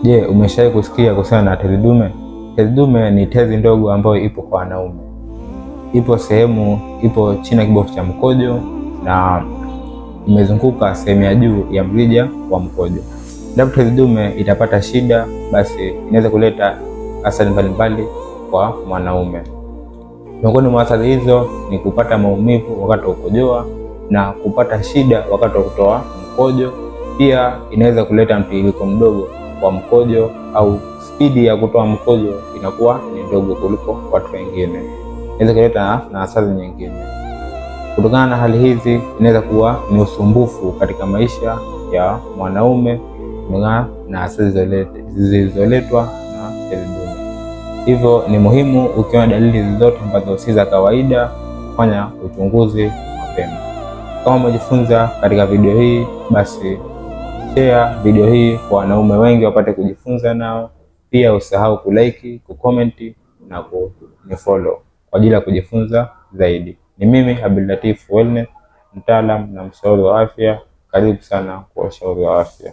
Je, umeshawahi kusikia kuhusiana na tezi dume? Tezi dume ni tezi ndogo ambayo ipo kwa wanaume. Ipo chini ya kibofu cha mkojo na imezunguka sehemu ya juu ya mrija wa mkojo. Endapo tezi dume itapata shida, basi inaweza kuleta athari mbalimbali kwa mwanaume. Miongoni mwa athari hizo ni kupata maumivu wakati wa kukojoa na kupata shida wakati wa kutoa mkojo. Pia inaweza kuleta mtiririko mdogo wa mkojo au spidi ya kutoa mkojo inakuwa ni ndogo kuliko watu wengine. Inaweza kuleta na athari nyingine. Kutokana na hali hizi, inaweza kuwa ni usumbufu katika maisha ya mwanaume kutokana na athari zilizoletwa na tezi dume. Hivyo ni muhimu ukiona dalili zote ambazo si za kawaida kufanya uchunguzi mapema. Kama umejifunza katika video hii, basi share video hii kwa wanaume wengi wapate kujifunza nao. Pia usahau kulike, kucomment na kunifollow kwa ajili ya kujifunza zaidi. Ni mimi Abdulatif Wellness, mtaalamu na mshauri wa afya. Karibu sana kwa ushauri wa afya.